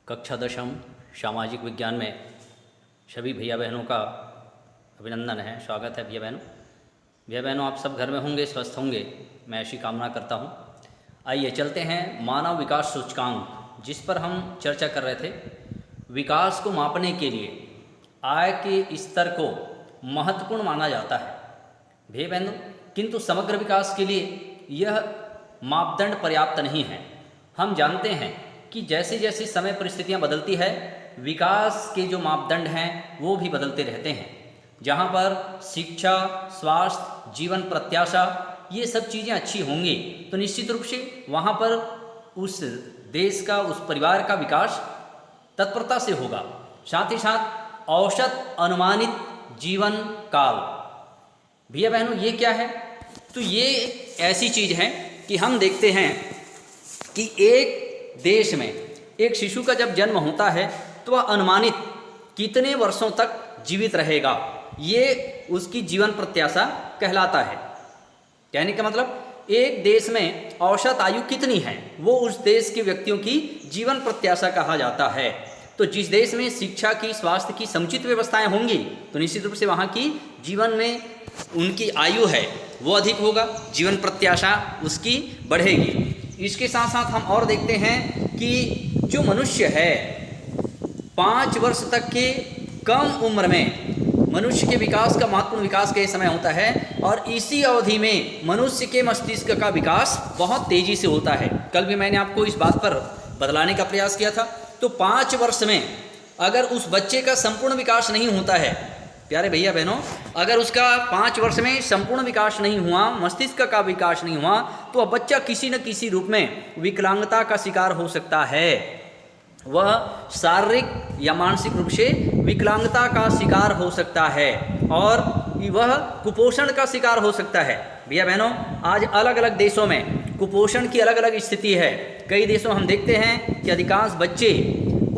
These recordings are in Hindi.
कक्षा दशम सामाजिक विज्ञान में सभी भैया बहनों का अभिनंदन है, स्वागत है भैया बहनों आप सब घर में होंगे, स्वस्थ होंगे, मैं ऐसी कामना करता हूँ। आइए चलते हैं मानव विकास सूचकांक, जिस पर हम चर्चा कर रहे थे। विकास को मापने के लिए आय के स्तर को महत्वपूर्ण माना जाता है भैया बहनों, किंतु समग्र विकास के लिए यह मापदंड पर्याप्त नहीं है। हम जानते हैं कि जैसे जैसे समय परिस्थितियां बदलती है, विकास के जो मापदंड हैं वो भी बदलते रहते हैं। जहां पर शिक्षा, स्वास्थ्य, जीवन प्रत्याशा ये सब चीज़ें अच्छी होंगी तो निश्चित रूप से वहां पर उस देश का, उस परिवार का विकास तत्परता से होगा। साथ ही साथ औसत अनुमानित जीवन काल, भैया बहनों ये क्या है? तो ये ऐसी चीज़ है कि हम देखते हैं कि एक देश में एक शिशु का जब जन्म होता है तो वह अनुमानित कितने वर्षों तक जीवित रहेगा, ये उसकी जीवन प्रत्याशा कहलाता है। कहने का मतलब एक देश में औसत आयु कितनी है वो उस देश के व्यक्तियों की जीवन प्रत्याशा कहा जाता है। तो जिस देश में शिक्षा की, स्वास्थ्य की समुचित व्यवस्थाएं होंगी तो निश्चित रूप से वहाँ की जीवन में उनकी आयु है वो अधिक होगा, जीवन प्रत्याशा उसकी बढ़ेगी। इसके साथ साथ हम और देखते हैं कि जो मनुष्य है 5 वर्ष तक के कम उम्र में मनुष्य के विकास का महत्वपूर्ण विकास का समय होता है और इसी अवधि में मनुष्य के मस्तिष्क का विकास बहुत तेज़ी से होता है। कल भी मैंने आपको इस बात पर बदलाने का प्रयास किया था। तो 5 वर्ष में अगर उस बच्चे का संपूर्ण विकास नहीं होता है, प्यारे भैया बहनों, अगर उसका 5 वर्ष में संपूर्ण विकास नहीं हुआ, मस्तिष्क का विकास नहीं हुआ, तो वह बच्चा किसी न किसी रूप में विकलांगता का शिकार हो सकता है। वह शारीरिक या मानसिक रूप से विकलांगता का शिकार हो सकता है और वह कुपोषण का शिकार हो सकता है। भैया बहनों, आज अलग अलग देशों में कुपोषण की अलग अलग स्थिति है। कई देशों हम देखते हैं कि अधिकांश बच्चे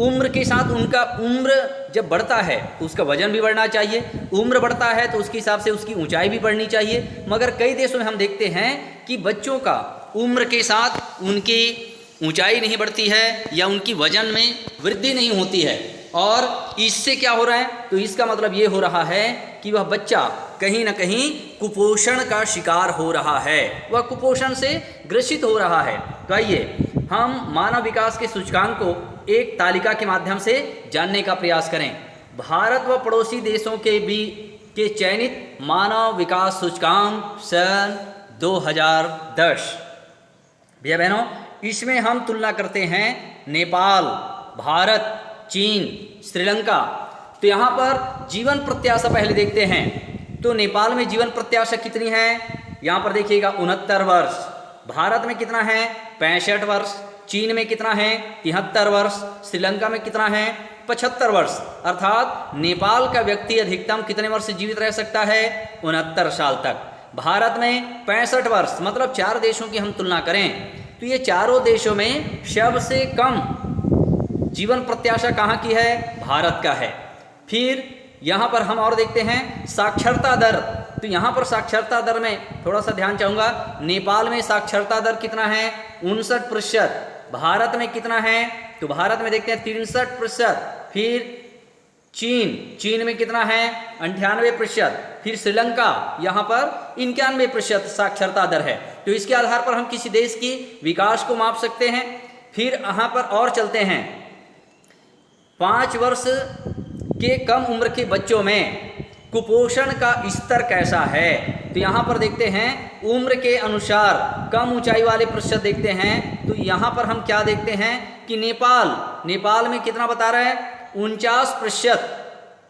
उम्र के साथ, उनका उम्र जब बढ़ता है तो उसका वजन भी बढ़ना चाहिए, उम्र बढ़ता है तो उसके हिसाब से उसकी ऊंचाई भी बढ़नी चाहिए। मगर कई देशों में हम देखते हैं कि बच्चों का उम्र के साथ उनकी ऊंचाई नहीं बढ़ती है या उनकी वजन में वृद्धि नहीं होती है। और इससे क्या हो रहा है? तो इसका मतलब ये हो रहा है कि वह बच्चा कहीं ना कहीं कुपोषण का शिकार हो रहा है, वह कुपोषण से ग्रसित हो रहा है। तो आइए हम मानव विकास के सूचकांक को एक तालिका के माध्यम से जानने का प्रयास करें। भारत व पड़ोसी देशों के चयनित मानव विकास सूचकांक सन 2010। भैया बहनों, इसमें हम तुलना करते हैं नेपाल, भारत, चीन, श्रीलंका। तो यहाँ पर जीवन प्रत्याशा पहले देखते हैं। तो नेपाल में जीवन प्रत्याशा कितनी है? यहाँ पर देखिएगा 69 वर्ष। भारत में कितना है? 65 वर्ष। चीन में कितना है? 73 वर्ष। श्रीलंका में कितना है? 75 वर्ष। अर्थात नेपाल का व्यक्ति अधिकतम कितने वर्ष जीवित रह सकता है? 69 साल तक। भारत में 65 वर्ष। मतलब 4 देशों की हम तुलना करें तो ये चारों देशों में सबसे कम जीवन प्रत्याशा कहाँ की है? भारत का है। फिर यहाँ पर हम और देखते हैं साक्षरता दर। तो यहाँ पर साक्षरता दर में थोड़ा सा ध्यान चाहूँगा। नेपाल में साक्षरता दर कितना है? 59%। भारत में कितना है? तो भारत में देखते हैं 63%। फिर चीन में कितना है? 98%। फिर श्रीलंका, यहाँ पर 91% साक्षरता दर है। तो इसके आधार पर हम किसी देश की विकास को माप सकते हैं। फिर यहाँ पर और चलते हैं, 5 वर्ष के कम उम्र के बच्चों में कुपोषण का स्तर कैसा है? तो यहाँ पर देखते हैं उम्र के अनुसार कम ऊंचाई वाले प्रतिशत देखते हैं। तो यहाँ पर हम क्या देखते हैं कि नेपाल में कितना बता रहा है? 49%।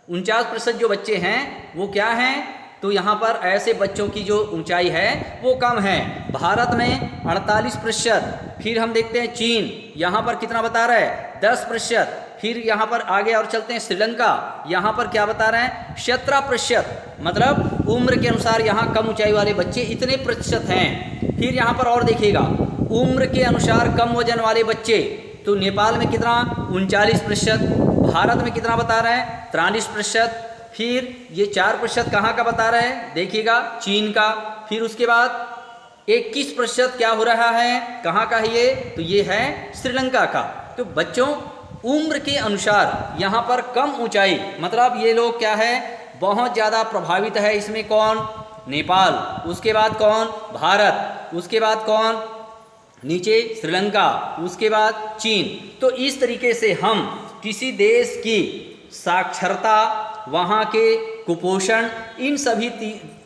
49% जो बच्चे हैं वो क्या हैं? तो यहाँ पर ऐसे बच्चों की जो ऊंचाई है वो कम है। भारत में 48%। फिर हम देखते हैं चीन, यहाँ पर कितना बता रहा है? 10%। फिर यहाँ पर आगे और चलते हैं श्रीलंका, यहाँ पर क्या बता रहे हैं? 17%। मतलब उम्र के अनुसार यहाँ कम ऊंचाई वाले बच्चे इतने प्रतिशत हैं। फिर यहाँ पर और देखिएगा उम्र के अनुसार कम वजन वाले बच्चे। तो नेपाल में कितना? 39%। भारत में कितना बता रहा है? 43%। फिर ये 4% कहाँ का बता रहा है? देखिएगा चीन का। फिर उसके बाद 21% क्या हो रहा है? कहाँ का है ये? तो ये है श्रीलंका का। तो बच्चों उम्र के अनुसार यहाँ पर कम ऊंचाई, मतलब ये लोग क्या है, बहुत ज़्यादा प्रभावित है। इसमें कौन? नेपाल, उसके बाद कौन? भारत, उसके बाद कौन? नीचे श्रीलंका, उसके बाद चीन। तो इस तरीके से हम किसी देश की साक्षरता, वहाँ के कुपोषण, इन सभी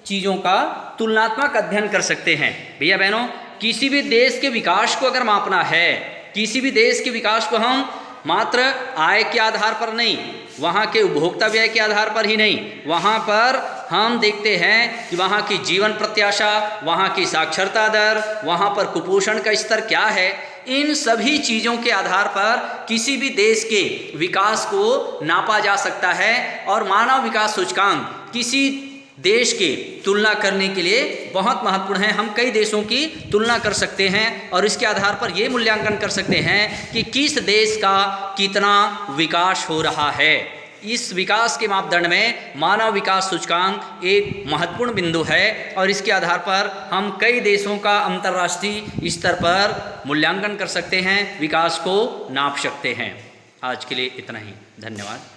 चीज़ों का तुलनात्मक अध्ययन कर सकते हैं। भैया बहनों, किसी भी देश के विकास को अगर मापना है, किसी भी देश के विकास को हम मात्र आय के आधार पर नहीं, वहाँ के उपभोक्ता व्यय के आधार पर ही नहीं, वहाँ पर हम देखते हैं कि वहाँ की जीवन प्रत्याशा, वहाँ की साक्षरता दर, वहाँ पर कुपोषण का स्तर क्या है, इन सभी चीज़ों के आधार पर किसी भी देश के विकास को नापा जा सकता है। और मानव विकास सूचकांक किसी देश के तुलना करने के लिए बहुत महत्वपूर्ण है। हम कई देशों की तुलना कर सकते हैं और इसके आधार पर ये मूल्यांकन कर सकते हैं कि किस देश का कितना विकास हो रहा है। इस विकास के मापदंड में मानव विकास सूचकांक एक महत्वपूर्ण बिंदु है और इसके आधार पर हम कई देशों का अंतर्राष्ट्रीय स्तर पर मूल्यांकन कर सकते हैं, विकास को नाप सकते हैं। आज के लिए इतना ही, धन्यवाद।